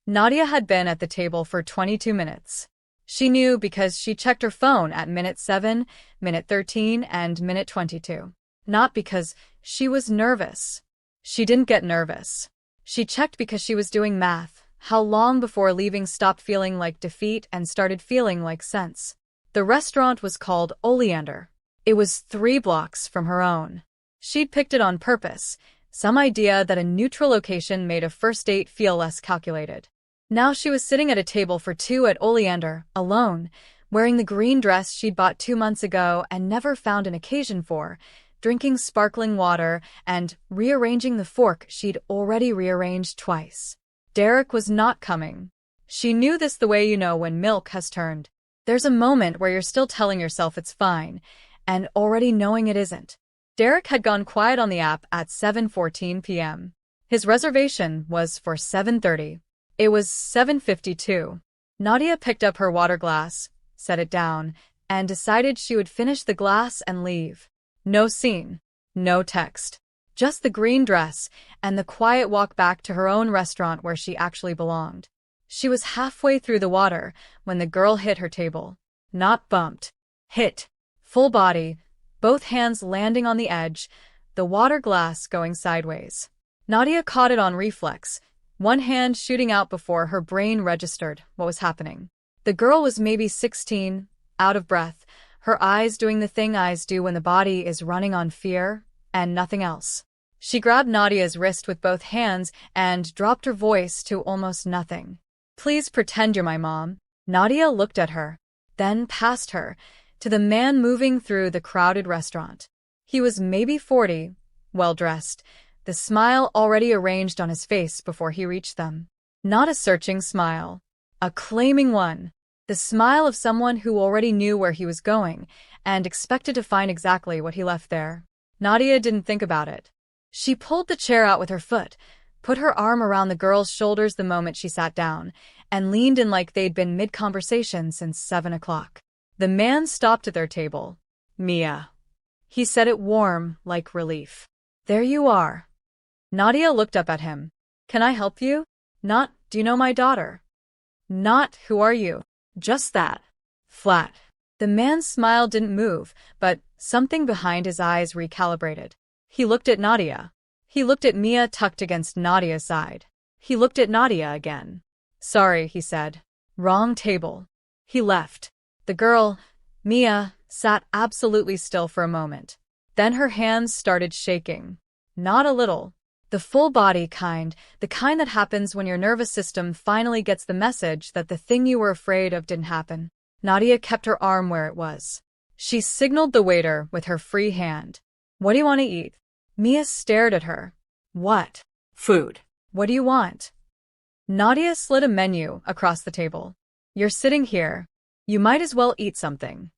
Nadia had been at the table for 22 minutes. She knew because she checked her phone at minute 7, minute 13, and minute 22. Not because she was nervous. She didn't get nervous. She checked because she was doing math. How long before leaving stopped feeling like defeat and started feeling like sense. The restaurant was called Oleander. It was 3 blocks from her own. She'd picked it on purpose, some idea that a neutral location made a first date feel less calculated. Now she was sitting at a table for 2 at Oleander, alone, wearing the green dress she'd bought 2 months ago and never found an occasion for, drinking sparkling water and rearranging the fork she'd already rearranged twice. Derek was not coming. She knew this the way you know when milk has turned. There's a moment where you're still telling yourself it's fine, and already knowing it isn't. Derek had gone quiet on the app at 7:14 p.m. His reservation was for 7:30. It was 7:52. Nadia picked up her water glass, set it down, and decided she would finish the glass and leave. No scene, no text. Just the green dress and the quiet walk back to her own restaurant where she actually belonged. She was halfway through the water when the girl hit her table. Not bumped. Hit. Full body, both hands landing on the edge, the water glass going sideways. Nadia caught it on reflex, one hand shooting out before her brain registered what was happening. The girl was maybe 16, out of breath, her eyes doing the thing eyes do when the body is running on fear, and nothing else. She grabbed Nadia's wrist with both hands and dropped her voice to almost nothing. Please pretend you're my mom. Nadia looked at her, then past her, to the man moving through the crowded restaurant. He was maybe 40, well-dressed, the smile already arranged on his face before he reached them. Not a searching smile. A claiming one. The smile of someone who already knew where he was going and expected to find exactly what he left there. Nadia didn't think about it. She pulled the chair out with her foot, put her arm around the girl's shoulders the moment she sat down, and leaned in like they'd been mid-conversation since 7 o'clock. The man stopped at their table. Mia. He said it warm, like relief. There you are. Nadia looked up at him. Can I help you? Not, do you know my daughter? Not, who are you? Just that. Flat. The man's smile didn't move, but something behind his eyes recalibrated. He looked at Nadia. He looked at Mia tucked against Nadia's side. He looked at Nadia again. Sorry, he said. Wrong table. He left. The girl, Mia, sat absolutely still for a moment. Then her hands started shaking. Not a little. The full body kind, the kind that happens when your nervous system finally gets the message that the thing you were afraid of didn't happen. Nadia kept her arm where it was. She signaled the waiter with her free hand. What do you want to eat? Mia stared at her. What? Food. What do you want? Nadia slid a menu across the table. You're sitting here. You might as well eat something.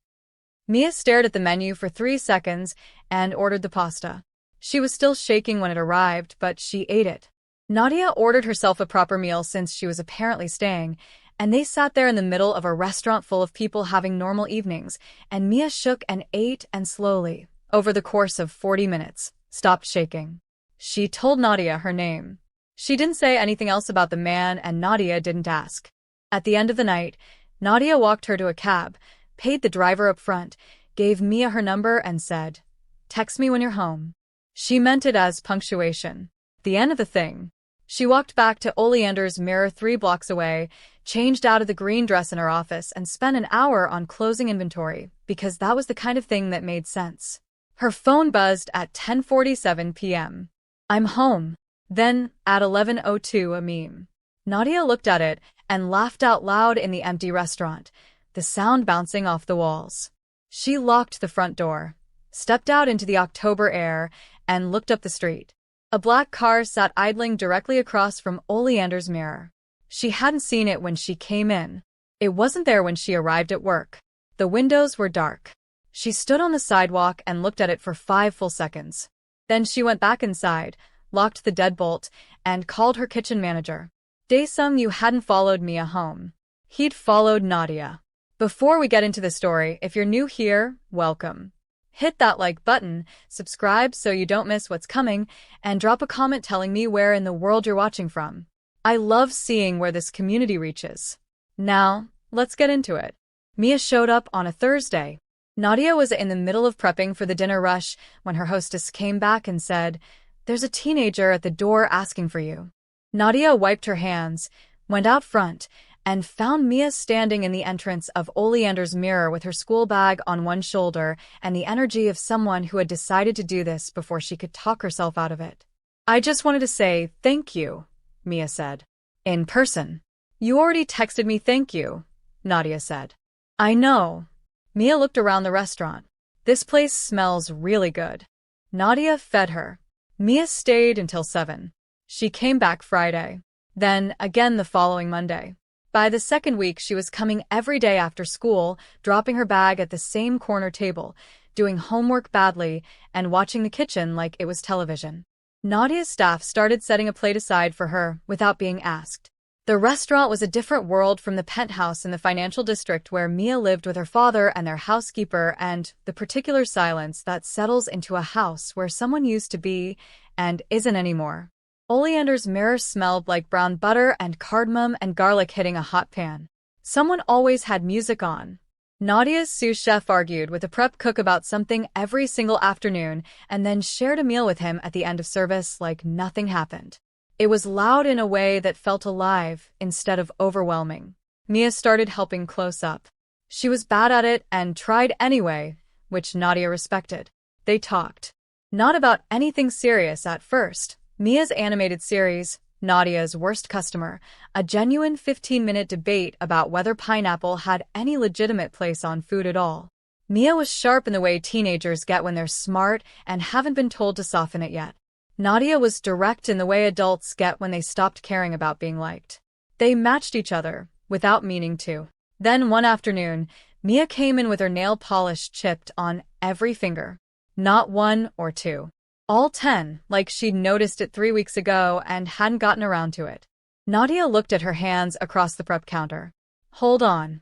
Mia stared at the menu for 3 seconds and ordered the pasta. She was still shaking when it arrived, but she ate it. Nadia ordered herself a proper meal since she was apparently staying, and they sat there in the middle of a restaurant full of people having normal evenings, and Mia shook and ate and slowly, over the course of 40 minutes, stopped shaking. She told Nadia her name. She didn't say anything else about the man, and Nadia didn't ask. At the end of the night, Nadia walked her to a cab, paid the driver up front, gave Mia her number and said, "Text me when you're home." She meant it as punctuation. The end of the thing. She walked back to Oleander's Mirror 3 blocks away, changed out of the green dress in her office, and spent an hour on closing inventory, because that was the kind of thing that made sense. Her phone buzzed at 10:47 p.m. I'm home. Then, at 11:02, a meme. Nadia looked at it and laughed out loud in the empty restaurant, the sound bouncing off the walls. She locked the front door, stepped out into the October air, and looked up the street. A black car sat idling directly across from Oleander's Mirror. She hadn't seen it when she came in. It wasn't there when she arrived at work. The windows were dark. She stood on the sidewalk and looked at it for 5 full seconds. Then she went back inside, locked the deadbolt, and called her kitchen manager. Daesung Yu hadn't followed Mia home. He'd followed Nadia. Before we get into the story, if you're new here, welcome. Hit that like button, subscribe so you don't miss what's coming, and drop a comment telling me where in the world you're watching from. I love seeing where this community reaches. Now, let's get into it. Mia showed up on a Thursday. Nadia was in the middle of prepping for the dinner rush when her hostess came back and said, "There's a teenager at the door asking for you." Nadia wiped her hands, went out front, and found Mia standing in the entrance of Oleander's mirror with her school bag on one shoulder and the energy of someone who had decided to do this before she could talk herself out of it. "I just wanted to say thank you," Mia said. "In person." "You already texted me thank you," Nadia said. "I know." Mia looked around the restaurant. "This place smells really good." Nadia fed her. Mia stayed until 7. She came back Friday. Then again the following Monday. By the second week, she was coming every day after school, dropping her bag at the same corner table, doing homework badly, and watching the kitchen like it was television. Nadia's staff started setting a plate aside for her without being asked. The restaurant was a different world from the penthouse in the financial district where Mia lived with her father and their housekeeper, and the particular silence that settles into a house where someone used to be and isn't anymore. Oleander's mirror smelled like brown butter and cardamom and garlic hitting a hot pan. Someone always had music on. Nadia's sous chef argued with a prep cook about something every single afternoon and then shared a meal with him at the end of service like nothing happened. It was loud in a way that felt alive instead of overwhelming. Mia started helping close up. She was bad at it and tried anyway, which Nadia respected. They talked. Not about anything serious at first. Mia's animated series, Nadia's Worst Customer, a genuine 15-minute debate about whether pineapple had any legitimate place on food at all. Mia was sharp in the way teenagers get when they're smart and haven't been told to soften it yet. Nadia was direct in the way adults get when they stopped caring about being liked. They matched each other, without meaning to. Then one afternoon, Mia came in with her nail polish chipped on every finger. Not 1 or 2. All 10, like she'd noticed it 3 weeks ago and hadn't gotten around to it. Nadia looked at her hands across the prep counter. "Hold on."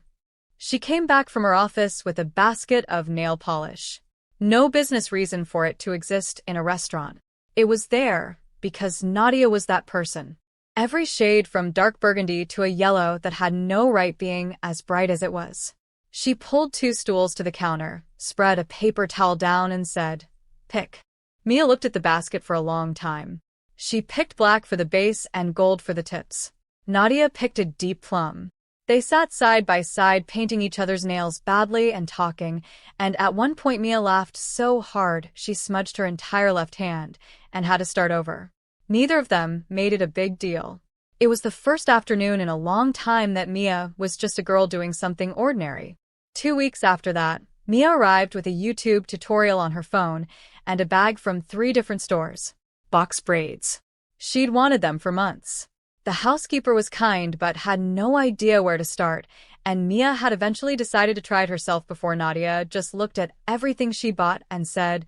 She came back from her office with a basket of nail polish. No business reason for it to exist in a restaurant. It was there because Nadia was that person. Every shade from dark burgundy to a yellow that had no right being as bright as it was. She pulled 2 stools to the counter, spread a paper towel down and said, "Pick." Mia looked at the basket for a long time. She picked black for the base and gold for the tips. Nadia picked a deep plum. They sat side by side painting each other's nails badly and talking, and at one point Mia laughed so hard she smudged her entire left hand and had to start over. Neither of them made it a big deal. It was the first afternoon in a long time that Mia was just a girl doing something ordinary. 2 weeks after that, Mia arrived with a YouTube tutorial on her phone and a bag from 3 different stores. Box braids. She'd wanted them for months. The housekeeper was kind but had no idea where to start, and Mia had eventually decided to try it herself before Nadia just looked at everything she bought and said,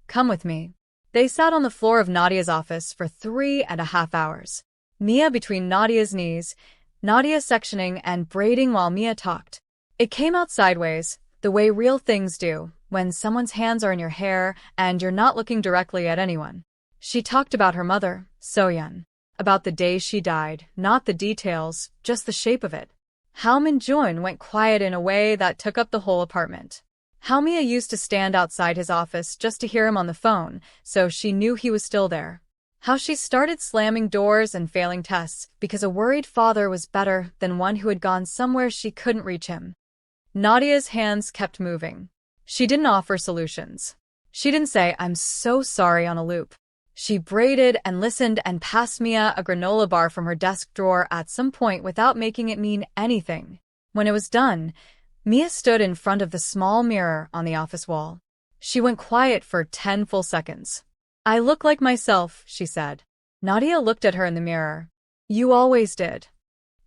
"Come with me." They sat on the floor of Nadia's office for 3.5 hours. Mia between Nadia's knees, Nadia sectioning and braiding while Mia talked. It came out sideways, the way real things do, when someone's hands are in your hair and you're not looking directly at anyone. She talked about her mother, Soyeon. About the day she died, not the details, just the shape of it. How Minjun went quiet in a way that took up the whole apartment. How Mia used to stand outside his office just to hear him on the phone, so she knew he was still there. How she started slamming doors and failing tests because a worried father was better than one who had gone somewhere she couldn't reach him. Nadia's hands kept moving. She didn't offer solutions. She didn't say, "I'm so sorry" on a loop. She braided and listened and passed Mia a granola bar from her desk drawer at some point without making it mean anything. When it was done, Mia stood in front of the small mirror on the office wall. She went quiet for 10 full seconds. "I look like myself," she said. Nadia looked at her in the mirror. "You always did."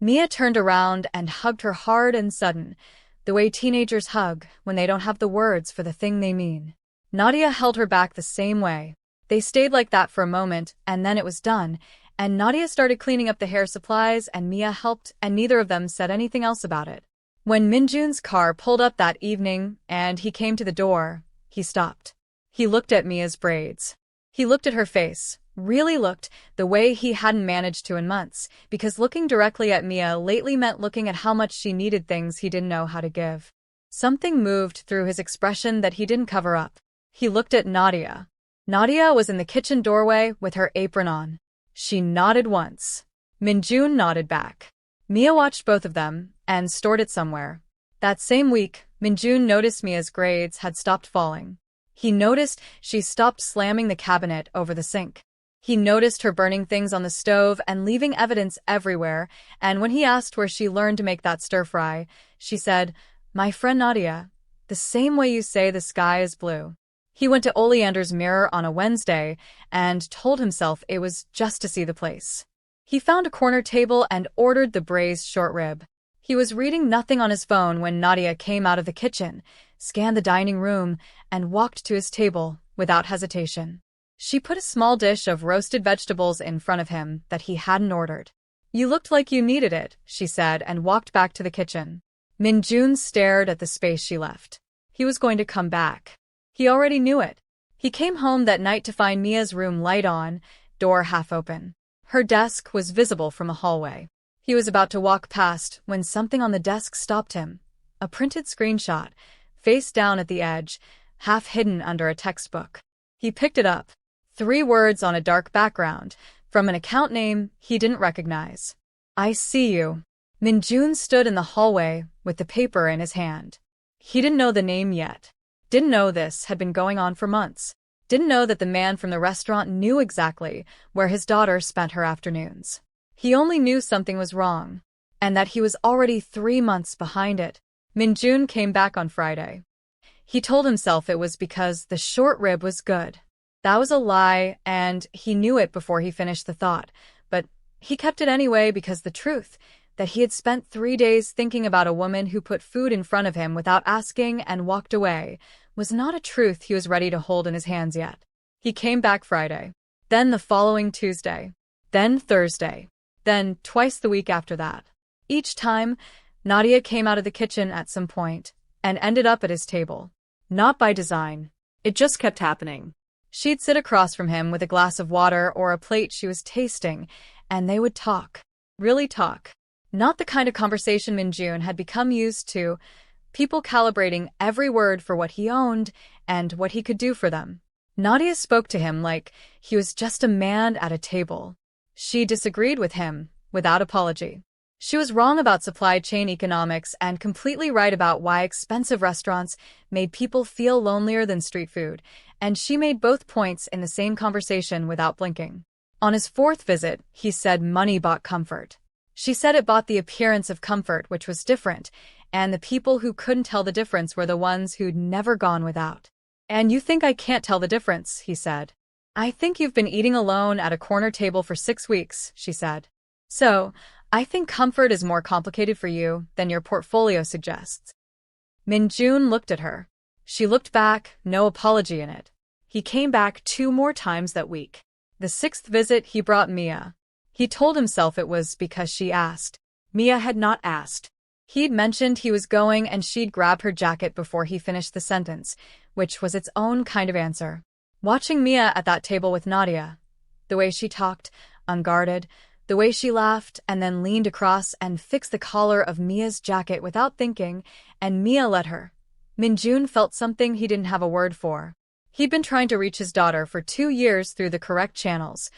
Mia turned around and hugged her hard and sudden, the way teenagers hug when they don't have the words for the thing they mean. Nadia held her back the same way. They stayed like that for a moment, and then it was done, and Nadia started cleaning up the hair supplies and Mia helped, and neither of them said anything else about it. When Minjun's car pulled up that evening and he came to the door, he stopped. He looked at Mia's braids. He looked at her face, Really looked the way he hadn't managed to in months, because looking directly at Mia lately meant looking at how much she needed things he didn't know how to give. Something moved through his expression that he didn't cover up. He looked at Nadia. Nadia was in the kitchen doorway with her apron on. She nodded once. Minjun nodded back. Mia watched both of them and stored it somewhere. That same week, Minjun noticed Mia's grades had stopped falling. He noticed she stopped slamming the cabinet over the sink. He noticed her burning things on the stove and leaving evidence everywhere, and when he asked where she learned to make that stir-fry, she said, "My friend Nadia, the same way you say the sky is blue." He went to Oleander's mirror on a Wednesday and told himself it was just to see the place. He found a corner table and ordered the braised short rib. He was reading nothing on his phone when Nadia came out of the kitchen, scanned the dining room, and walked to his table without hesitation. She put a small dish of roasted vegetables in front of him that he hadn't ordered. "You looked like you needed it," she said, and walked back to the kitchen. Minjun stared at the space she left. He was going to come back. He already knew it. He came home that night to find Mia's room light on, door half open. Her desk was visible from a hallway. He was about to walk past when something on the desk stopped him. A printed screenshot, face down at the edge, half hidden under a textbook. He picked it up. 3 words on a dark background, from an account name he didn't recognize. "I see you." Minjun stood in the hallway with the paper in his hand. He didn't know the name yet. Didn't know this had been going on for months. Didn't know that the man from the restaurant knew exactly where his daughter spent her afternoons. He only knew something was wrong, and that he was already 3 months behind it. Minjun came back on Friday. He told himself it was because the short rib was good. That was a lie, and he knew it before he finished the thought, but he kept it anyway because the truth, that he had spent 3 days thinking about a woman who put food in front of him without asking and walked away, was not a truth he was ready to hold in his hands yet. He came back Friday, then the following Tuesday, then Thursday, then twice the week after that. Each time, Nadia came out of the kitchen at some point and ended up at his table. Not by design. It just kept happening. She'd sit across from him with a glass of water or a plate she was tasting, and they would talk. Really talk. Not the kind of conversation Minjun had become used to, people calibrating every word for what he owned and what he could do for them. Nadia spoke to him like he was just a man at a table. She disagreed with him, without apology. She was wrong about supply chain economics and completely right about why expensive restaurants made people feel lonelier than street food, and she made both points in the same conversation without blinking. On his 4th visit, he said money bought comfort. She said it bought the appearance of comfort, which was different, and the people who couldn't tell the difference were the ones who'd never gone without. "And you think I can't tell the difference," he said. "I think you've been eating alone at a corner table for 6 weeks," she said. "So, I think comfort is more complicated for you than your portfolio suggests." Minjun looked at her. She looked back, no apology in it. He came back 2 more times that week. The 6th visit he brought Mia. He told himself it was because she asked. Mia had not asked. He'd mentioned he was going and she'd grab her jacket before he finished the sentence, which was its own kind of answer. Watching Mia at that table with Nadia, the way she talked, unguarded, the way she laughed and then leaned across and fixed the collar of Mia's jacket without thinking, and Mia let her. Minjun felt something he didn't have a word for. He'd been trying to reach his daughter for 2 years through the correct channels.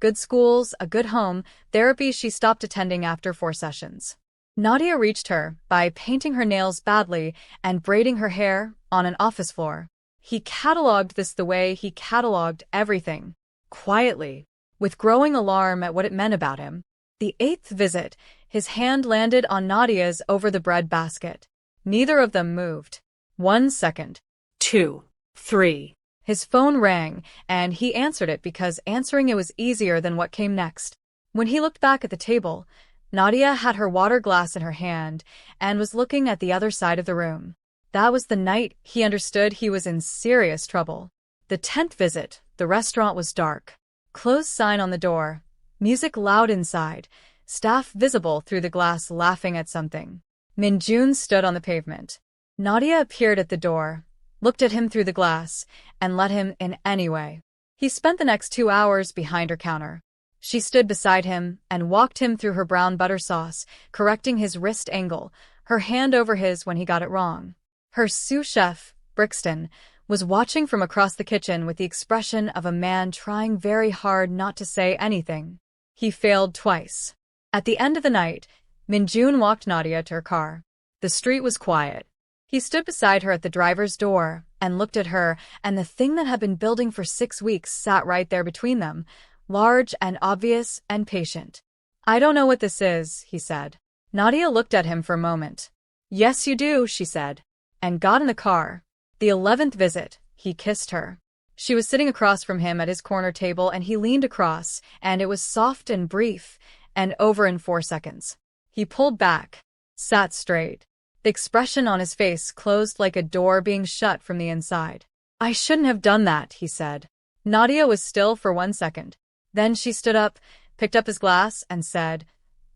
Good schools, a good home, therapy she stopped attending after 4 sessions. Nadia reached her by painting her nails badly and braiding her hair on an office floor. He cataloged this the way he cataloged everything, quietly, with growing alarm at what it meant about him. The 8th visit, his hand landed on Nadia's over the bread basket. Neither of them moved. 1 second. 2. 3. His phone rang, and he answered it because answering it was easier than what came next. When he looked back at the table, Nadia had her water glass in her hand and was looking at the other side of the room. That was the night he understood he was in serious trouble. The 10th visit, the restaurant was dark. Closed sign on the door. Music loud inside. Staff visible through the glass laughing at something. Minjun stood on the pavement. Nadia appeared at the door, looked at him through the glass, and let him in anyway. He spent the next 2 hours behind her counter. She stood beside him and walked him through her brown butter sauce, correcting his wrist angle, her hand over his when he got it wrong. Her sous chef, Brixton, was watching from across the kitchen with the expression of a man trying very hard not to say anything. He failed twice. At the end of the night, Minjun walked Nadia to her car. The street was quiet. He stood beside her at the driver's door and looked at her, and the thing that had been building for 6 weeks sat right there between them, large and obvious and patient. "I don't know what this is," he said. Nadia looked at him for a moment. "Yes, you do," she said, and got in the car. The 11th visit, he kissed her. She was sitting across from him at his corner table, and he leaned across, and it was soft and brief, and over in 4 seconds. He pulled back, sat straight. The expression on his face closed like a door being shut from the inside. "I shouldn't have done that," he said. Nadia was still for 1 second. Then she stood up, picked up his glass, and said,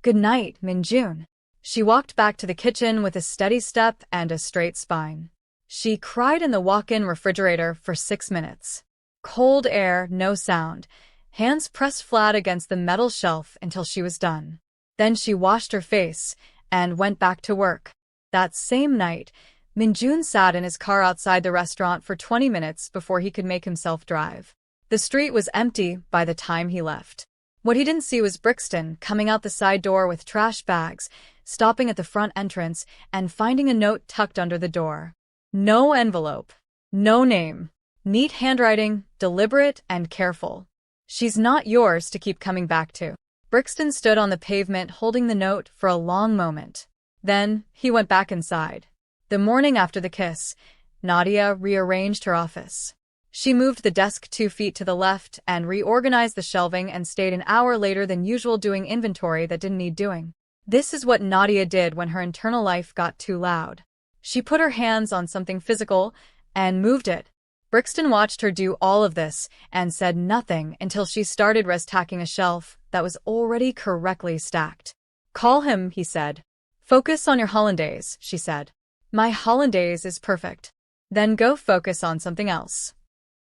"Good night, Minjun." She walked back to the kitchen with a steady step and a straight spine. She cried in the walk-in refrigerator for 6 minutes. Cold air, no sound, hands pressed flat against the metal shelf until she was done. Then she washed her face and went back to work. That same night, Minjun sat in his car outside the restaurant for 20 minutes before he could make himself drive. The street was empty by the time he left. What he didn't see was Brixton coming out the side door with trash bags, stopping at the front entrance, and finding a note tucked under the door. No envelope. No name. Neat handwriting, deliberate and careful. "She's not yours to keep coming back to." Brixton stood on the pavement holding the note for a long moment. Then he went back inside. The morning after the kiss, Nadia rearranged her office. She moved the desk 2 feet to the left and reorganized the shelving and stayed an hour later than usual doing inventory that didn't need doing. This is what Nadia did when her internal life got too loud. She put her hands on something physical and moved it. Brixton watched her do all of this and said nothing until she started restacking a shelf that was already correctly stacked. "Call him," he said. "Focus on your hollandaise," she said. "My hollandaise is perfect." "Then go focus on something else."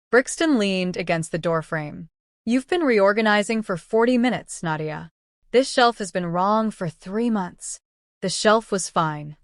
Brixton leaned against the doorframe. "You've been reorganizing for 40 minutes, Nadia. This shelf has been wrong for 3 months. The shelf was fine."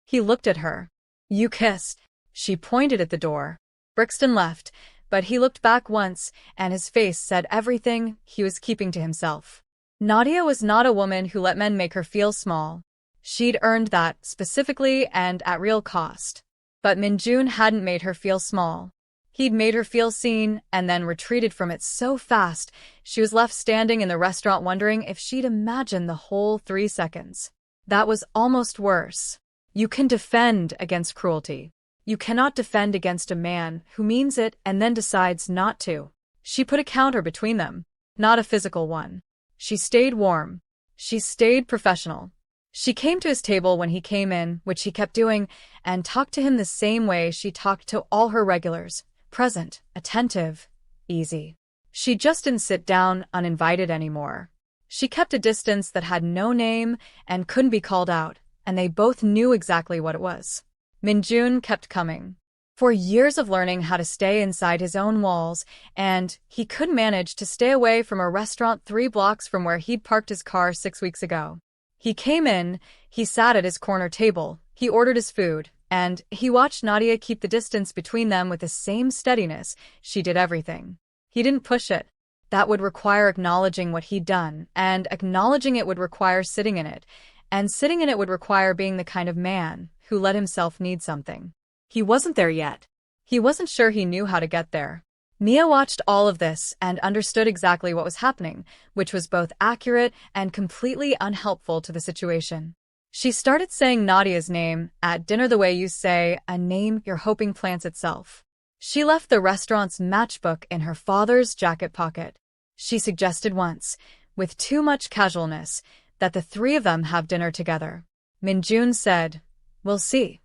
He looked at her. "You kissed." She pointed at the door. Brixton left, but he looked back once, and his face said everything he was keeping to himself. Nadia was not a woman who let men make her feel small. She'd earned that, specifically and at real cost. But Minjun hadn't made her feel small. He'd made her feel seen, and then retreated from it so fast, she was left standing in the restaurant wondering if she'd imagined the whole 3 seconds. That was almost worse. You can defend against cruelty. You cannot defend against a man who means it and then decides not to. She put a counter between them, not a physical one. She stayed warm. She stayed professional. She came to his table when he came in, which he kept doing, and talked to him the same way she talked to all her regulars, present, attentive, easy. She just didn't sit down uninvited anymore. She kept a distance that had no name and couldn't be called out, and they both knew exactly what it was. Minjun kept coming. For years of learning how to stay inside his own walls, and he could manage to stay away from a restaurant 3 blocks from where he'd parked his car 6 weeks ago. He came in, he sat at his corner table, he ordered his food, and he watched Nadia keep the distance between them with the same steadiness. She did everything. He didn't push it. That would require acknowledging what he'd done, and acknowledging it would require sitting in it, and sitting in it would require being the kind of man who let himself need something. He wasn't there yet. He wasn't sure he knew how to get there. Mia watched all of this and understood exactly what was happening, which was both accurate and completely unhelpful to the situation. She started saying Nadia's name at dinner the way you say a name you're hoping plants itself. She left the restaurant's matchbook in her father's jacket pocket. She suggested once, with too much casualness, that the 3 of them have dinner together. Minjun said, "We'll see."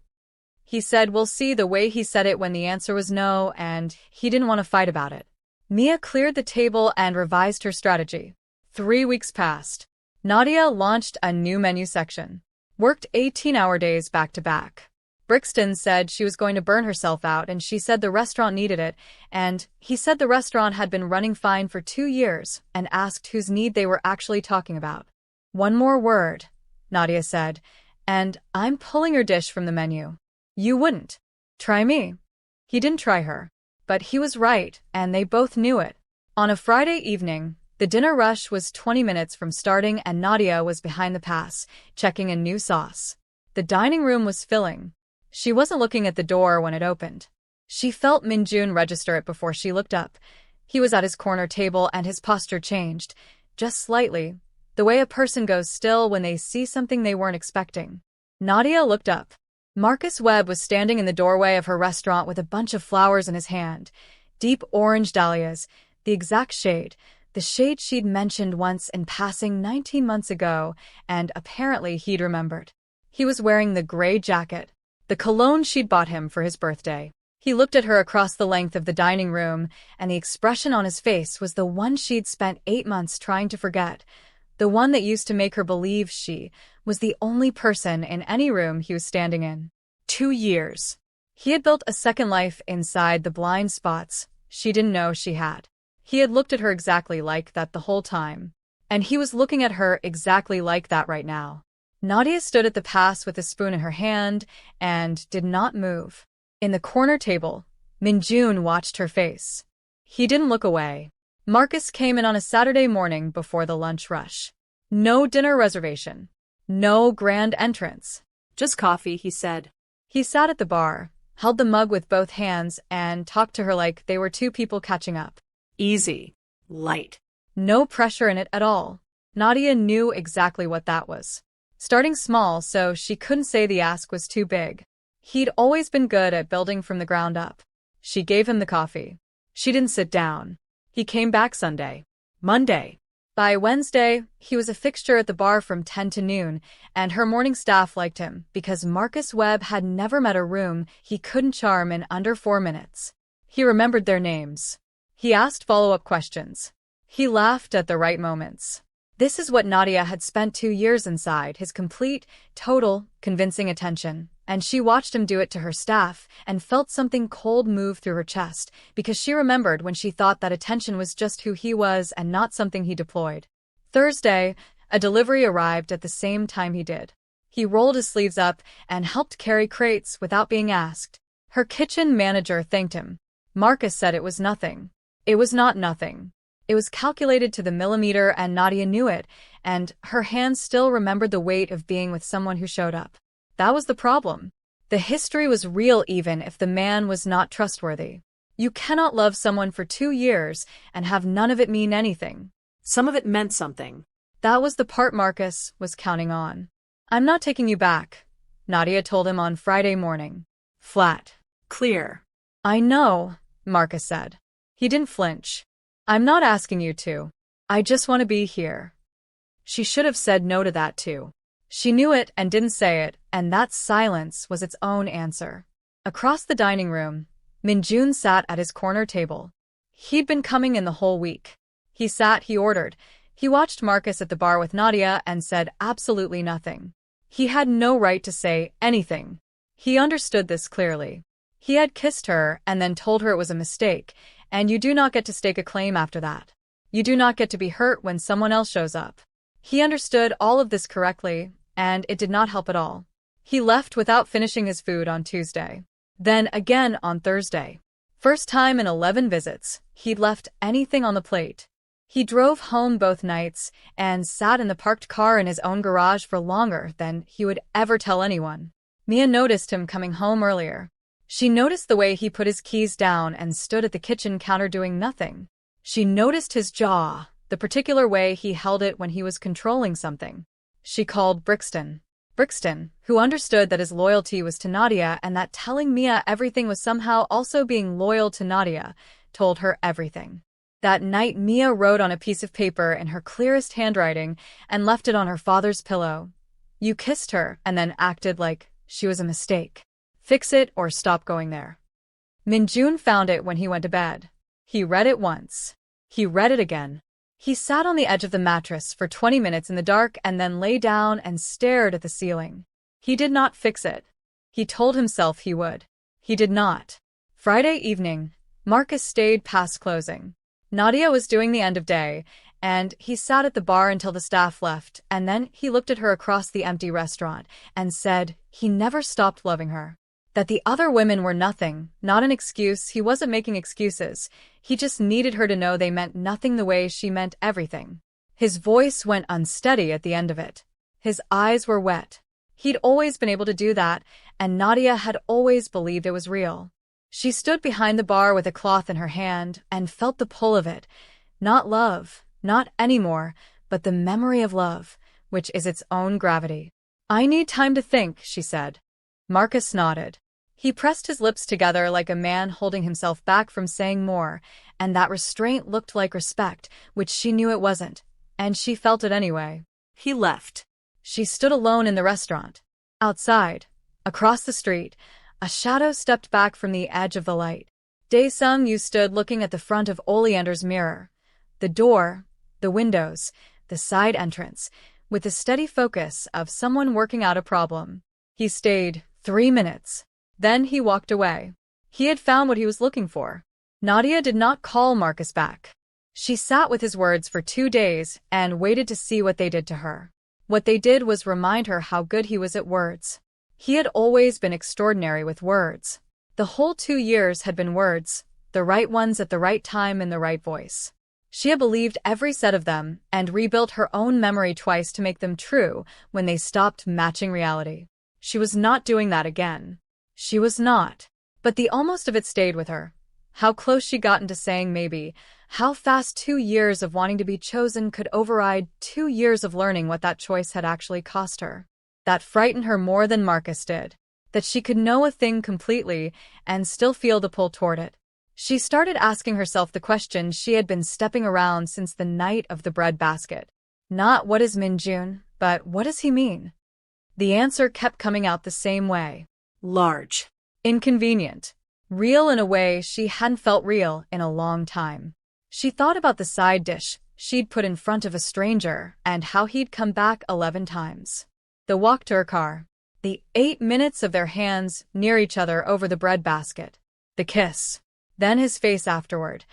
He said we'll see the way he said it when the answer was no, and he didn't want to fight about it. Mia cleared the table and revised her strategy. 3 weeks passed. Nadia launched a new menu section. Worked 18-hour days back to back. Brixton said she was going to burn herself out, and she said the restaurant needed it, and he said the restaurant had been running fine for 2 years, and asked whose need they were actually talking about. One more word, Nadia said, and I'm pulling your dish from the menu. You wouldn't. Try me. He didn't try her. But he was right, and they both knew it. On a Friday evening, the dinner rush was 20 minutes from starting, and Nadia was behind the pass, checking a new sauce. The dining room was filling. She wasn't looking at the door when it opened. She felt Minjun register it before she looked up. He was at his corner table, and his posture changed, just slightly, the way a person goes still when they see something they weren't expecting. Nadia looked up. Marcus Webb was standing in the doorway of her restaurant with a bunch of flowers in his hand, deep orange dahlias, the exact shade, the shade she'd mentioned once in passing 19 months ago, and apparently he'd remembered. He was wearing the gray jacket, the cologne she'd bought him for his birthday. He looked at her across the length of the dining room, and the expression on his face was the one she'd spent 8 months trying to forget, the one that used to make her believe she was the only person in any room he was standing in. 2 years. He had built a second life inside the blind spots she didn't know she had. He had looked at her exactly like that the whole time, and he was looking at her exactly like that right now. Nadia stood at the pass with a spoon in her hand and did not move. In the corner table, Minjun watched her face. He didn't look away. Marcus came in on a Saturday morning before the lunch rush. No dinner reservation. No grand entrance. Just coffee, he said. He sat at the bar, held the mug with both hands, and talked to her like they were two people catching up. Easy. Light. No pressure in it at all. Nadia knew exactly what that was. Starting small, so she couldn't say the ask was too big. He'd always been good at building from the ground up. She gave him the coffee. She didn't sit down. He came back Sunday. Monday. By Wednesday, he was a fixture at the bar from 10 to noon, and her morning staff liked him because Marcus Webb had never met a room he couldn't charm in under 4 minutes. He remembered their names. He asked follow-up questions. He laughed at the right moments. This is what Nadia had spent 2 years inside, his complete, total, convincing attention, and she watched him do it to her staff and felt something cold move through her chest because she remembered when she thought that attention was just who he was and not something he deployed. Thursday, a delivery arrived at the same time he did. He rolled his sleeves up and helped carry crates without being asked. Her kitchen manager thanked him. Marcus said it was nothing. It was not nothing. It was calculated to the millimeter, and Nadia knew it, and her hands still remembered the weight of being with someone who showed up. That was the problem. The history was real even if the man was not trustworthy. You cannot love someone for 2 years and have none of it mean anything. Some of it meant something. That was the part Marcus was counting on. I'm not taking you back, Nadia told him on Friday morning. Flat. Clear. I know, Marcus said. He didn't flinch. I'm not asking you to. I just want to be here. She should have said no to that too. She knew it and didn't say it, and that silence was its own answer. Across the dining room, Minjun sat at his corner table. He'd been coming in the whole week. He sat, he ordered. He watched Marcus at the bar with Nadia and said absolutely nothing. He had no right to say anything. He understood this clearly. He had kissed her and then told her it was a mistake, and you do not get to stake a claim after that. You do not get to be hurt when someone else shows up. He understood all of this correctly, and it did not help at all. He left without finishing his food on Tuesday. Then again on Thursday. First time in 11 visits, he'd left anything on the plate. He drove home both nights and sat in the parked car in his own garage for longer than he would ever tell anyone. Mia noticed him coming home earlier. She noticed the way he put his keys down and stood at the kitchen counter doing nothing. She noticed his jaw, the particular way he held it when he was controlling something. She called Brixton. Brixton, who understood that his loyalty was to Nadia and that telling Mia everything was somehow also being loyal to Nadia, told her everything. That night Mia wrote on a piece of paper in her clearest handwriting and left it on her father's pillow. You kissed her and then acted like she was a mistake. Fix it or stop going there. Minjun found it when he went to bed. He read it once. He read it again. He sat on the edge of the mattress for 20 minutes in the dark and then lay down and stared at the ceiling. He did not fix it. He told himself he would. He did not. Friday evening, Marcus stayed past closing. Nadia was doing the end of day, and he sat at the bar until the staff left, and then he looked at her across the empty restaurant and said he never stopped loving her. That the other women were nothing, not an excuse. He wasn't making excuses. He just needed her to know they meant nothing the way she meant everything. His voice went unsteady at the end of it. His eyes were wet. He'd always been able to do that, and Nadia had always believed it was real. She stood behind the bar with a cloth in her hand and felt the pull of it. Not love, not anymore, but the memory of love, which is its own gravity. "I need time to think," she said. Marcus nodded. He pressed his lips together like a man holding himself back from saying more, and that restraint looked like respect, which she knew it wasn't, and she felt it anyway. He left. She stood alone in the restaurant. Outside, across the street, a shadow stepped back from the edge of the light. Dae-sung Yu stood looking at the front of Oleander's mirror. The door, the windows, the side entrance, with the steady focus of someone working out a problem. He stayed 3 minutes. Then he walked away. He had found what he was looking for. Nadia did not call Marcus back. She sat with his words for 2 days and waited to see what they did to her. What they did was remind her how good he was at words. He had always been extraordinary with words. The whole 2 years had been words, the right ones at the right time in the right voice. She had believed every set of them and rebuilt her own memory twice to make them true when they stopped matching reality. She was not doing that again. She was not. But the almost of it stayed with her. How close she got into saying maybe, how fast 2 years of wanting to be chosen could override 2 years of learning what that choice had actually cost her. That frightened her more than Marcus did. That she could know a thing completely and still feel the pull toward it. She started asking herself the question she had been stepping around since the night of the bread basket. Not what is Minjun, but what does he mean? The answer kept coming out the same way. Large. Inconvenient. Real in a way she hadn't felt real in a long time. She thought about the side dish she'd put in front of a stranger and how he'd come back 11 times. The walk to her car. The 8 minutes of their hands near each other over the bread basket. The kiss. Then his face afterward.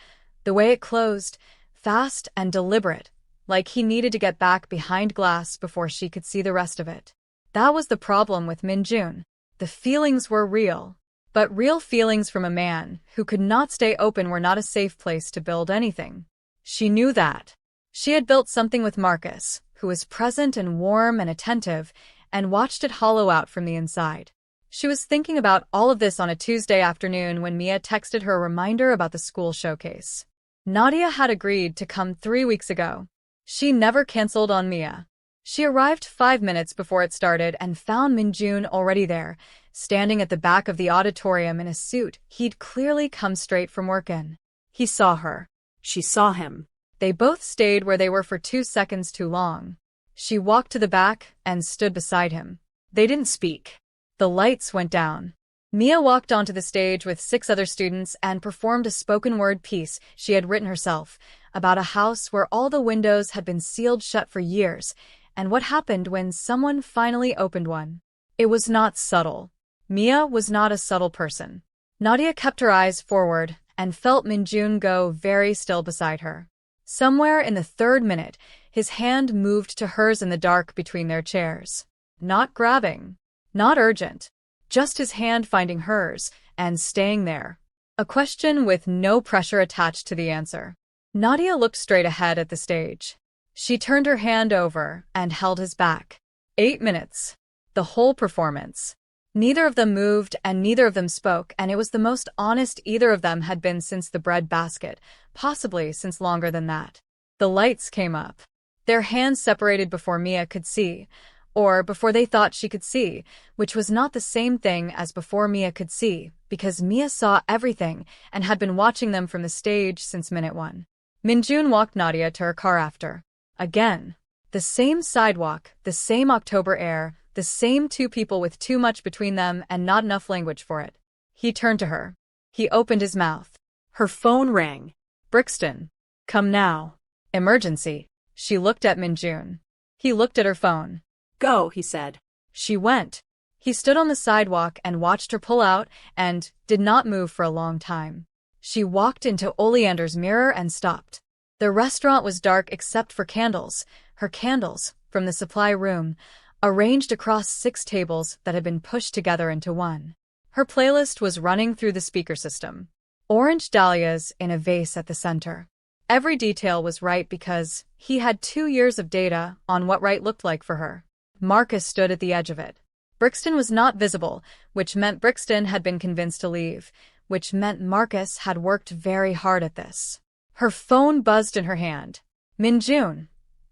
The way it closed, fast and deliberate, like he needed to get back behind glass before she could see the rest of it. That was the problem with Minjun. The feelings were real. But real feelings from a man who could not stay open were not a safe place to build anything. She knew that. She had built something with Marcus, who was present and warm and attentive, and watched it hollow out from the inside. She was thinking about all of this on a Tuesday afternoon when Mia texted her a reminder about the school showcase. Nadia had agreed to come 3 weeks ago. She never canceled on Mia. She arrived 5 minutes before it started and found Minjun already there, standing at the back of the auditorium in a suit he'd clearly come straight from work in. He saw her. She saw him. They both stayed where they were for 2 seconds too long. She walked to the back and stood beside him. They didn't speak. The lights went down. Mia walked onto the stage with 6 other students and performed a spoken-word piece she had written herself about a house where all the windows had been sealed shut for years, and what happened when someone finally opened one. It was not subtle. Mia was not a subtle person. Nadia kept her eyes forward and felt Minjun go very still beside her. Somewhere in the 3rd minute, his hand moved to hers in the dark between their chairs. Not grabbing. Not urgent. Just his hand finding hers and staying there. A question with no pressure attached to the answer. Nadia looked straight ahead at the stage. She turned her hand over and held his back. 8 minutes. The whole performance. Neither of them moved and neither of them spoke, and it was the most honest either of them had been since the bread basket, possibly since longer than that. The lights came up. Their hands separated before Mia could see, or before they thought she could see, which was not the same thing as before Mia could see, because Mia saw everything and had been watching them from the stage since minute 1. Minjun walked Nadia to her car after. Again. The same sidewalk, the same October air, the same 2 people with too much between them and not enough language for it. He turned to her. He opened his mouth. Her phone rang. Brixton. Come now. Emergency. She looked at Minjun. He looked at her phone. Go, he said. She went. He stood on the sidewalk and watched her pull out and did not move for a long time. She walked into Oleander's mirror and stopped. The restaurant was dark except for candles, her candles, from the supply room, arranged across 6 tables that had been pushed together into one. Her playlist was running through the speaker system. Orange dahlias in a vase at the center. Every detail was right because he had 2 years of data on what right looked like for her. Marcus stood at the edge of it. Brixton was not visible, which meant Brixton had been convinced to leave, which meant Marcus had worked very hard at this. Her phone buzzed in her hand. Minjun.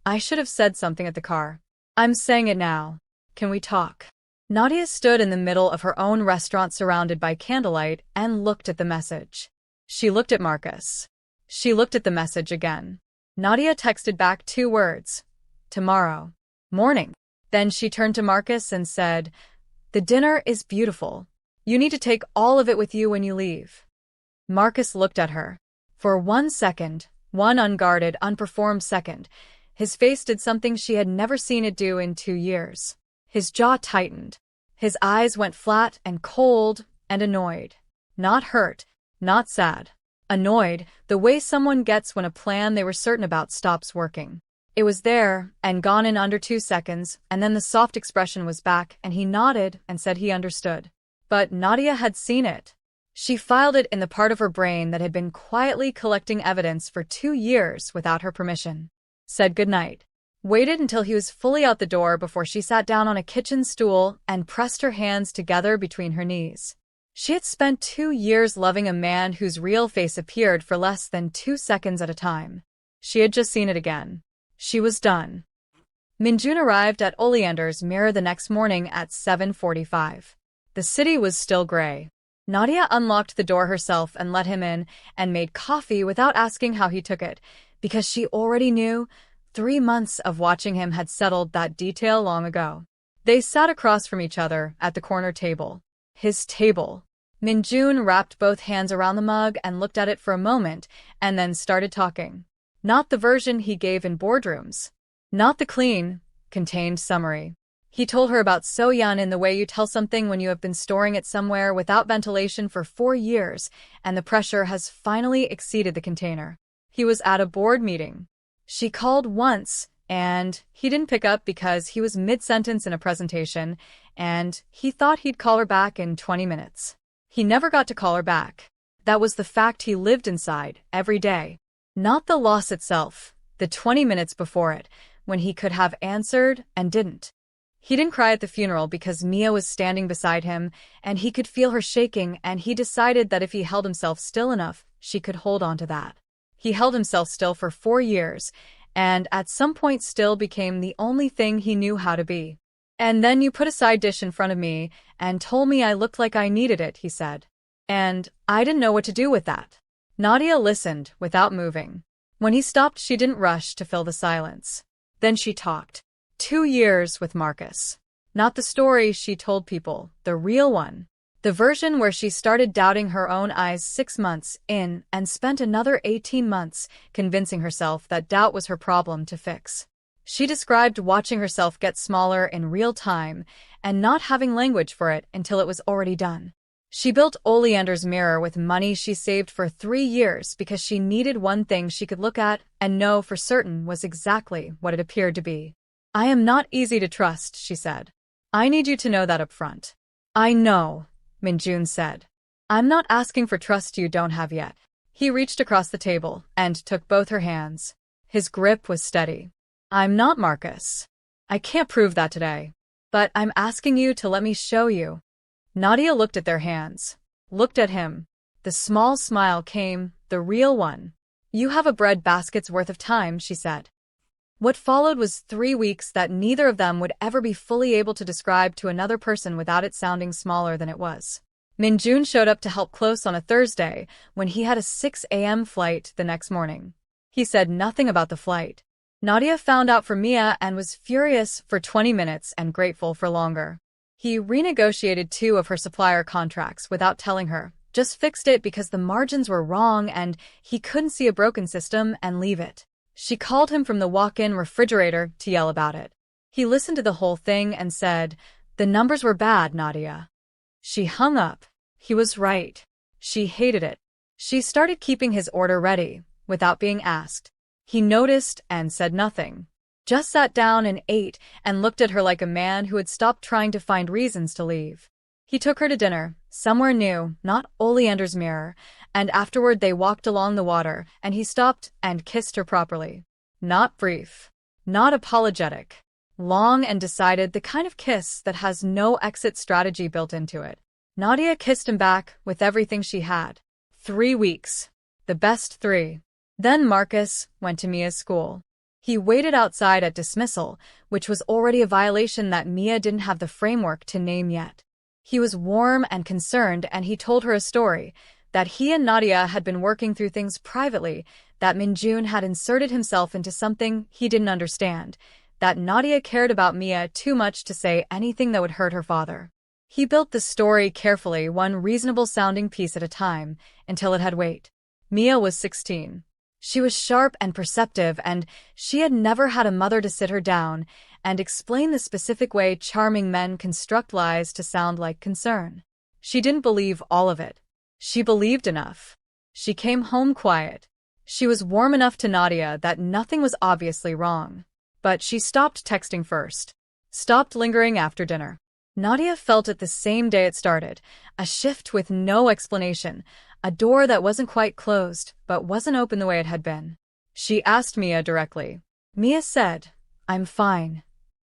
I should have said something at the car. I'm saying it now. Can we talk? Nadia stood in the middle of her own restaurant surrounded by candlelight and looked at the message. She looked at Marcus. She looked at the message again. Nadia texted back 2 words. Tomorrow. Morning. Then she turned to Marcus and said, "The dinner is beautiful. You need to take all of it with you when you leave." Marcus looked at her. For 1 second, one unguarded, unperformed second, his face did something she had never seen it do in 2 years. His jaw tightened. His eyes went flat and cold and annoyed. Not hurt, not sad. Annoyed, the way someone gets when a plan they were certain about stops working. It was there and gone in under 2 seconds, and then the soft expression was back and he nodded and said he understood. But Nadia had seen it. She filed it in the part of her brain that had been quietly collecting evidence for 2 years without her permission. Said goodnight. Waited until he was fully out the door before she sat down on a kitchen stool and pressed her hands together between her knees. She had spent 2 years loving a man whose real face appeared for less than 2 seconds at a time. She had just seen it again. She was done. Minjun arrived at Oleander's mirror the next morning at 7:45. The city was still gray. Nadia unlocked the door herself and let him in and made coffee without asking how he took it, because she already knew 3 months of watching him had settled that detail long ago. They sat across from each other at the corner table. His table. Minjun wrapped both hands around the mug and looked at it for a moment and then started talking. Not the version he gave in boardrooms. Not the clean, contained summary. He told her about So-Yun in the way you tell something when you have been storing it somewhere without ventilation for 4 years and the pressure has finally exceeded the container. He was at a board meeting. She called once, and he didn't pick up because he was mid-sentence in a presentation, and he thought he'd call her back in 20 minutes. He never got to call her back. That was the fact he lived inside, every day. Not the loss itself, the 20 minutes before it, when he could have answered and didn't. He didn't cry at the funeral because Mia was standing beside him, and he could feel her shaking, and he decided that if he held himself still enough, she could hold on to that. He held himself still for 4 years, and at some point still became the only thing he knew how to be. And then you put a side dish in front of me and told me I looked like I needed it, he said. And I didn't know what to do with that. Nadia listened without moving. When he stopped, she didn't rush to fill the silence. Then she talked. 2 years with Marcus. Not the story she told people, the real one. The version where she started doubting her own eyes 6 months in and spent another 18 months convincing herself that doubt was her problem to fix. She described watching herself get smaller in real time and not having language for it until it was already done. She built Oleander's mirror with money she saved for 3 years because she needed one thing she could look at and know for certain was exactly what it appeared to be. I am not easy to trust, she said. I need you to know that up front. I know, Minjun said. I'm not asking for trust you don't have yet. He reached across the table and took both her hands. His grip was steady. I'm not Marcus. I can't prove that today. But I'm asking you to let me show you. Nadia looked at their hands. Looked at him. The small smile came, the real one. You have a bread basket's worth of time, she said. What followed was 3 weeks that neither of them would ever be fully able to describe to another person without it sounding smaller than it was. Minjun showed up to help close on a Thursday when he had a 6 a.m. flight the next morning. He said nothing about the flight. Nadia found out from Mia and was furious for 20 minutes and grateful for longer. He renegotiated 2 of her supplier contracts without telling her, just fixed it because the margins were wrong and he couldn't see a broken system and leave it. She called him from the walk-in refrigerator to yell about it. He listened to the whole thing and said, The numbers were bad, Nadia. She hung up. He was right. She hated it. She started keeping his order ready, without being asked. He noticed and said nothing. Just sat down and ate and looked at her like a man who had stopped trying to find reasons to leave. He took her to dinner, somewhere new, not Oleander's Mirror, and afterward they walked along the water, and he stopped and kissed her properly. Not brief. Not apologetic. Long and decided, the kind of kiss that has no exit strategy built into it. Nadia kissed him back with everything she had. 3 weeks. The best 3. Then Marcus went to Mia's school. He waited outside at dismissal, which was already a violation that Mia didn't have the framework to name yet. He was warm and concerned, and he told her a story, that he and Nadia had been working through things privately, that Minjun had inserted himself into something he didn't understand, that Nadia cared about Mia too much to say anything that would hurt her father. He built the story carefully, one reasonable-sounding piece at a time, until it had weight. Mia was 16. She was sharp and perceptive, and she had never had a mother to sit her down and explain the specific way charming men construct lies to sound like concern. She didn't believe all of it. She believed enough. She came home quiet. She was warm enough to Nadia that nothing was obviously wrong. But she stopped texting first. Stopped lingering after dinner. Nadia felt it the same day it started, a shift with no explanation, a door that wasn't quite closed, but wasn't open the way it had been. She asked Mia directly. Mia said, "I'm fine."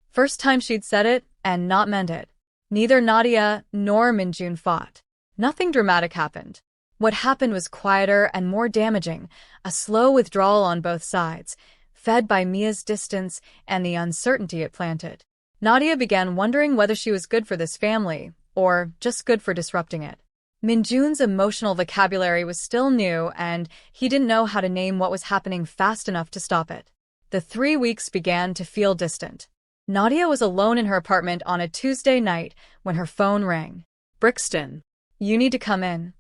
First time she'd said it, and not meant it. Neither Nadia nor Minjun fought. Nothing dramatic happened. What happened was quieter and more damaging, a slow withdrawal on both sides, fed by Mia's distance and the uncertainty it planted. Nadia began wondering whether she was good for this family, or just good for disrupting it. Minjun's emotional vocabulary was still new, and he didn't know how to name what was happening fast enough to stop it. The 3 weeks began to feel distant. Nadia was alone in her apartment on a Tuesday night when her phone rang. "Brixton, you need to come in."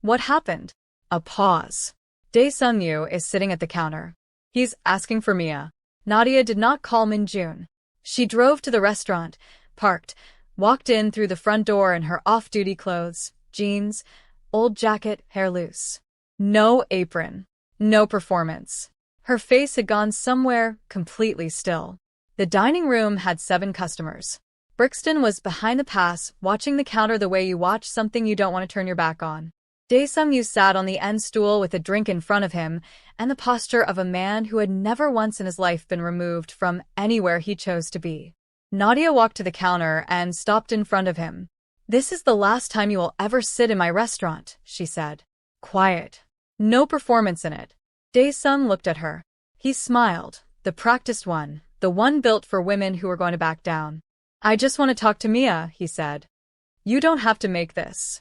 "What happened?" A pause. Dae Sung-yu is sitting at the counter. He's asking for Mia. Nadia did not call Minjun. She drove to the restaurant, parked, walked in through the front door in her off-duty clothes, jeans, old jacket, hair loose. No apron. No performance. Her face had gone somewhere completely still. The dining room had 7 customers. Brixton was behind the pass, watching the counter the way you watch something you don't want to turn your back on. Dae Sung-yu sat on the end stool with a drink in front of him and the posture of a man who had never once in his life been removed from anywhere he chose to be. Nadia walked to the counter and stopped in front of him. "This is the last time you will ever sit in my restaurant," she said. Quiet. No performance in it. Dae Sung looked at her. He smiled, the practiced one, the one built for women who were going to back down. "I just want to talk to Mia," he said. "You don't have to make this."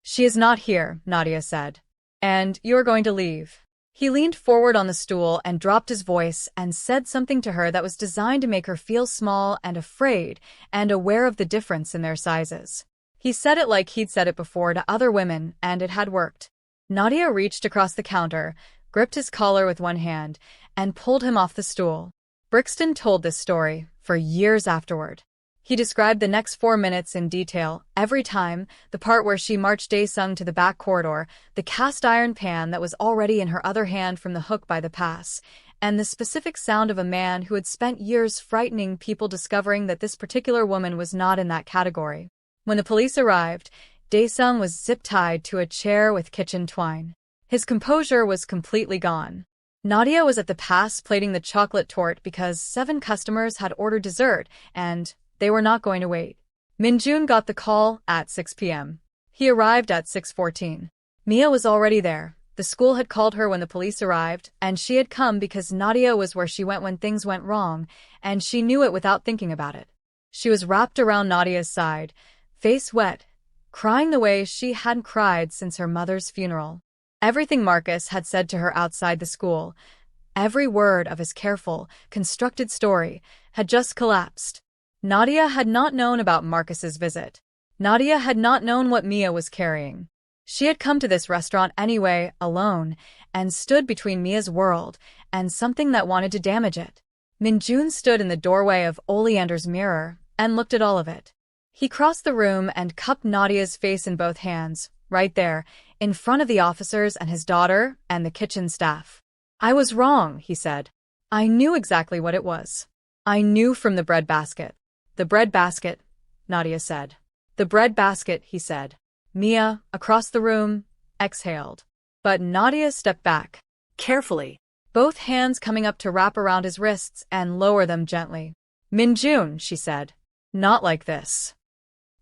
"She is not here," Nadia said. "And you're going to leave." He leaned forward on the stool and dropped his voice and said something to her that was designed to make her feel small and afraid and aware of the difference in their sizes. He said it like he'd said it before to other women, and it had worked. Nadia reached across the counter, gripped his collar with one hand, and pulled him off the stool. Brixton told this story for years afterward. He described the next 4 minutes in detail, every time, the part where she marched Dae Sung to the back corridor, the cast-iron pan that was already in her other hand from the hook by the pass, and the specific sound of a man who had spent years frightening people discovering that this particular woman was not in that category. When the police arrived, Dae Sung was zip-tied to a chair with kitchen twine. His composure was completely gone. Nadia was at the pass plating the chocolate torte because 7 customers had ordered dessert, and they were not going to wait. Minjun got the call at 6 p.m. He arrived at 6:14. Mia was already there. The school had called her when the police arrived, and she had come because Nadia was where she went when things went wrong, and she knew it without thinking about it. She was wrapped around Nadia's side, face wet, crying the way she hadn't cried since her mother's funeral. Everything Marcus had said to her outside the school, every word of his careful, constructed story, had just collapsed. Nadia had not known about Marcus's visit. Nadia had not known what Mia was carrying. She had come to this restaurant anyway, alone, and stood between Mia's world and something that wanted to damage it. Minjun stood in the doorway of Oleander's Mirror and looked at all of it. He crossed the room and cupped Nadia's face in both hands, right there, in front of the officers and his daughter and the kitchen staff. "I was wrong," he said. "I knew exactly what it was. I knew from the breadbasket." "The breadbasket," Nadia said. "The breadbasket," he said. Mia, across the room, exhaled. But Nadia stepped back. Carefully. Both hands coming up to wrap around his wrists and lower them gently. "Minjun," she said. "Not like this."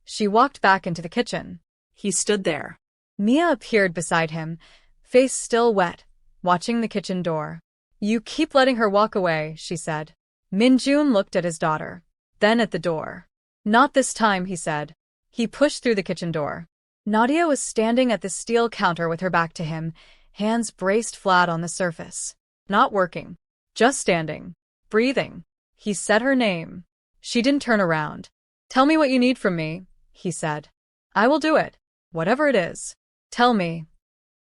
She walked back into the kitchen. He stood there. Mia appeared beside him, face still wet, watching the kitchen door. "You keep letting her walk away," she said. Minjun looked at his daughter, then at the door. "Not this time," he said. He pushed through the kitchen door. Nadia was standing at the steel counter with her back to him, hands braced flat on the surface. Not working. Just standing. Breathing. He said her name. She didn't turn around. "Tell me what you need from me," he said. "I will do it. Whatever it is. Tell me."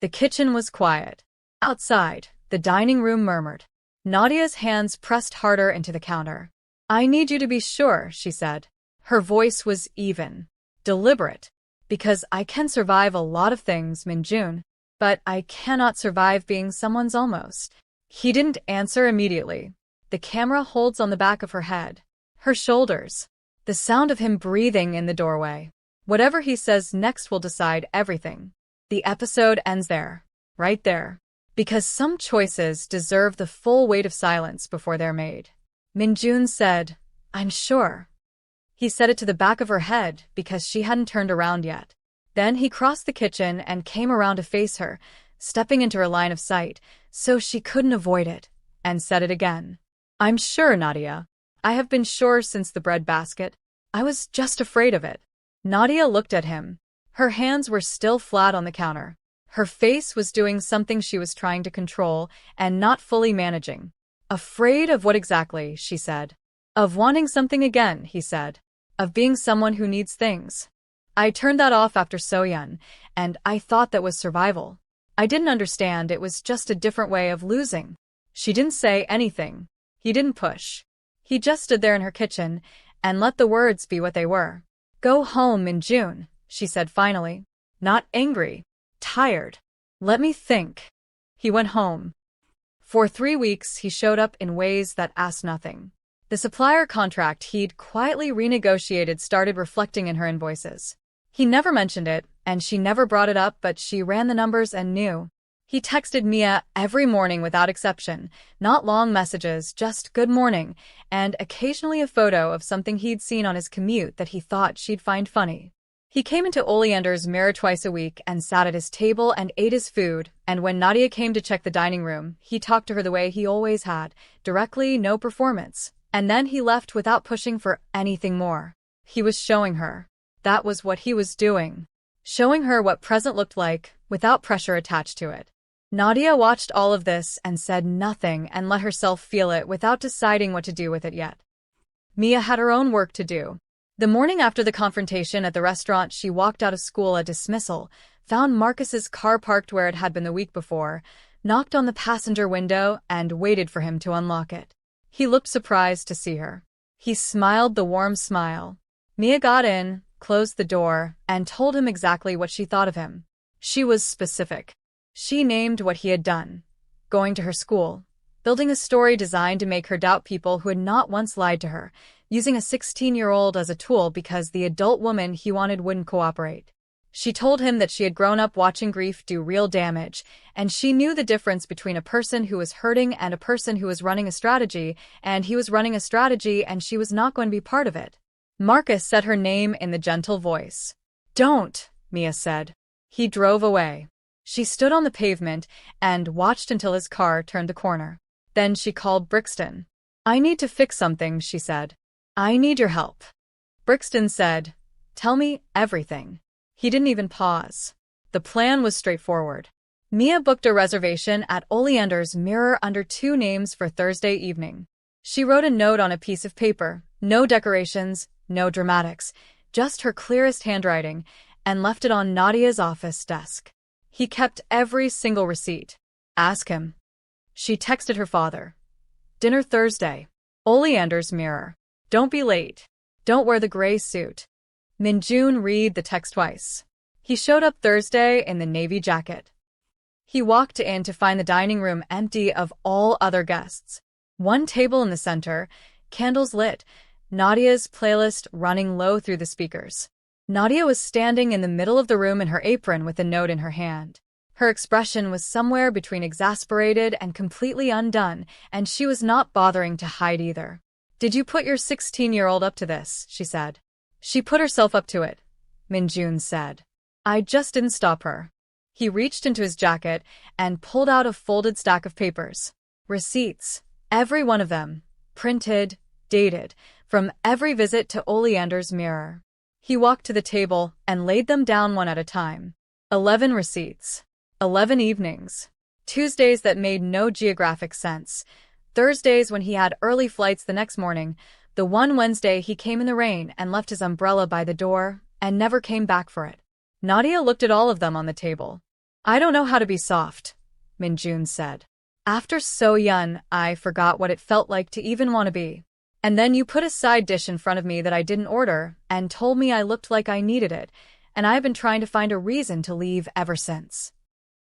The kitchen was quiet. Outside, the dining room murmured. Nadia's hands pressed harder into the counter. "I need you to be sure," she said. Her voice was even, deliberate. "Because I can survive a lot of things, Minjun, but I cannot survive being someone's almost." He didn't answer immediately. The camera holds on the back of her head, her shoulders, the sound of him breathing in the doorway. Whatever he says next will decide everything. The episode ends there, right there. Because some choices deserve the full weight of silence before they're made. Minjun said, "I'm sure." He said it to the back of her head because she hadn't turned around yet. Then he crossed the kitchen and came around to face her, stepping into her line of sight, so she couldn't avoid it, and said it again. "I'm sure, Nadia. I have been sure since the breadbasket. I was just afraid of it." Nadia looked at him. Her hands were still flat on the counter. Her face was doing something she was trying to control and not fully managing. "Afraid of what exactly?" she said. "Of wanting something again," he said. "Of being someone who needs things. I turned that off after Soyeon, and I thought that was survival. I didn't understand it was just a different way of losing." She didn't say anything. He didn't push. He just stood there in her kitchen and let the words be what they were. "Go home in June," she said finally. Not angry. Tired. "Let me think." He went home. For 3 weeks, he showed up in ways that asked nothing. The supplier contract he'd quietly renegotiated started reflecting in her invoices. He never mentioned it, and she never brought it up, but she ran the numbers and knew. He texted Mia every morning without exception, not long messages, just good morning, and occasionally a photo of something he'd seen on his commute that he thought she'd find funny. He came into Oleander's mirror twice a week and sat at his table and ate his food, and when Nadia came to check the dining room, he talked to her the way he always had, directly, no performance. And then he left without pushing for anything more. He was showing her. That was what he was doing. Showing her what present looked like, without pressure attached to it. Nadia watched all of this and said nothing and let herself feel it without deciding what to do with it yet. Mia had her own work to do. The morning after the confrontation at the restaurant, she walked out of school at dismissal, found Marcus's car parked where it had been the week before, knocked on the passenger window, and waited for him to unlock it. He looked surprised to see her. He smiled the warm smile. Mia got in, closed the door, and told him exactly what she thought of him. She was specific. She named what he had done. Going to her school. Building a story designed to make her doubt people who had not once lied to her. Using a 16-year-old as a tool because the adult woman he wanted wouldn't cooperate. She told him that she had grown up watching grief do real damage, and she knew the difference between a person who was hurting and a person who was running a strategy, and he was running a strategy and she was not going to be part of it. Marcus said her name in the gentle voice. "Don't," Mia said. He drove away. She stood on the pavement and watched until his car turned the corner. Then she called Brixton. "I need to fix something," she said. "I need your help." Brixton said, "Tell me everything." He didn't even pause. The plan was straightforward. Mia booked a reservation at Oleander's Mirror under 2 names for Thursday evening. She wrote a note on a piece of paper, no decorations, no dramatics, just her clearest handwriting, and left it on Nadia's office desk. He kept every single receipt. "Ask him." She texted her father. "Dinner Thursday. Oleander's Mirror. Don't be late. Don't wear the gray suit." Minjun read the text twice. He showed up Thursday in the navy jacket. He walked in to find the dining room empty of all other guests. One table in the center, candles lit, Nadia's playlist running low through the speakers. Nadia was standing in the middle of the room in her apron with a note in her hand. Her expression was somewhere between exasperated and completely undone, and she was not bothering to hide either. "Did you put your 16-year-old up to this?" she said. "She put herself up to it," Minjun said. "I just didn't stop her." He reached into his jacket and pulled out a folded stack of papers. Receipts, every one of them, printed, dated, from every visit to Oleander's mirror. He walked to the table and laid them down one at a time. 11 receipts. 11 evenings. Tuesdays that made no geographic sense. Thursdays when he had early flights the next morning. The one Wednesday he came in the rain and left his umbrella by the door and never came back for it. Nadia looked at all of them on the table. "I don't know how to be soft," Minjun said. "After so young, I forgot what it felt like to even want to be. And then you put a side dish in front of me that I didn't order and told me I looked like I needed it, and I've been trying to find a reason to leave ever since."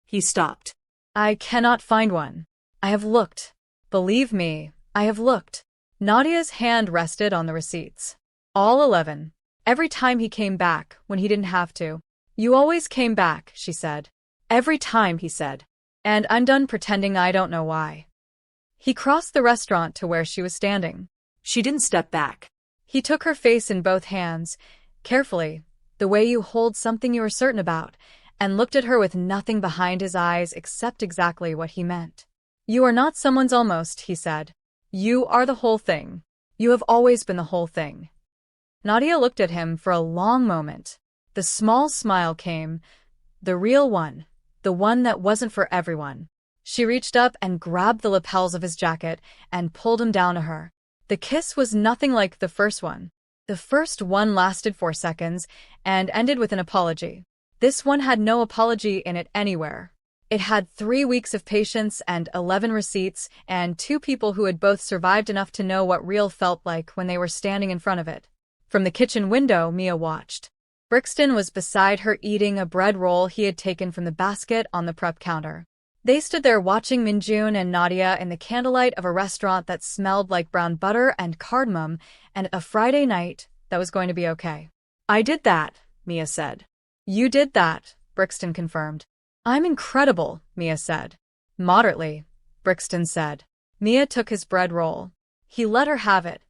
He stopped. "I cannot find one. I have looked. Believe me, I have looked." Nadia's hand rested on the receipts. All 11. Every time he came back, when he didn't have to. "You always came back," she said. "Every time," he said. "And I'm done pretending I don't know why." He crossed the restaurant to where she was standing. She didn't step back. He took her face in both hands, carefully, the way you hold something you are certain about, and looked at her with nothing behind his eyes except exactly what he meant. "You are not someone's almost," he said. "You are the whole thing. You have always been the whole thing." Nadia looked at him for a long moment. The small smile came, the real one, the one that wasn't for everyone. She reached up and grabbed the lapels of his jacket and pulled him down to her. The kiss was nothing like the first one. The first one lasted 4 seconds and ended with an apology. This one had no apology in it anywhere. It had 3 weeks of patience and 11 receipts and 2 people who had both survived enough to know what real felt like when they were standing in front of it. From the kitchen window, Mia watched. Brixton was beside her eating a bread roll he had taken from the basket on the prep counter. They stood there watching Minjun and Nadia in the candlelight of a restaurant that smelled like brown butter and cardamom, and a Friday night that was going to be okay. "I did that," Mia said. "You did that," Brixton confirmed. "I'm incredible," Mia said. "Moderately," Brixton said. Mia took his bread roll. He let her have it.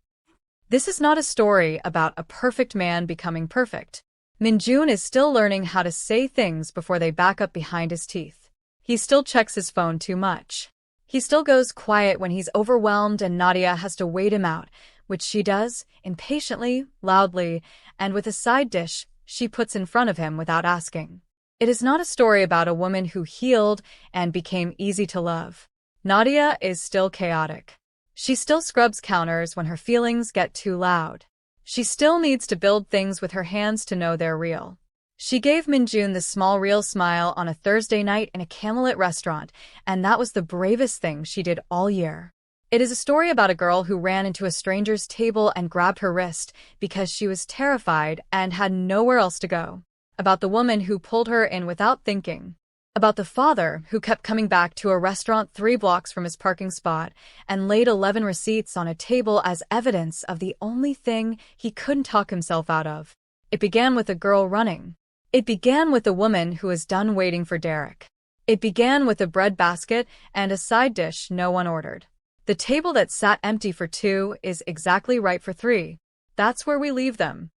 This is not a story about a perfect man becoming perfect. Minjun is still learning how to say things before they back up behind his teeth. He still checks his phone too much. He still goes quiet when he's overwhelmed and Nadia has to wait him out, which she does, impatiently, loudly, and with a side dish she puts in front of him without asking. It is not a story about a woman who healed and became easy to love. Nadia is still chaotic. She still scrubs counters when her feelings get too loud. She still needs to build things with her hands to know they're real. She gave Minjun the small real smile on a Thursday night in a candlelit restaurant, and that was the bravest thing she did all year. It is a story about a girl who ran into a stranger's table and grabbed her wrist because she was terrified and had nowhere else to go. About the woman who pulled her in without thinking. About the father who kept coming back to a restaurant 3 blocks from his parking spot and laid 11 receipts on a table as evidence of the only thing he couldn't talk himself out of. It began with a girl running. It began with a woman who was done waiting for Derek. It began with a bread basket and a side dish no one ordered. The table that sat empty for 2 is exactly right for 3. That's where we leave them.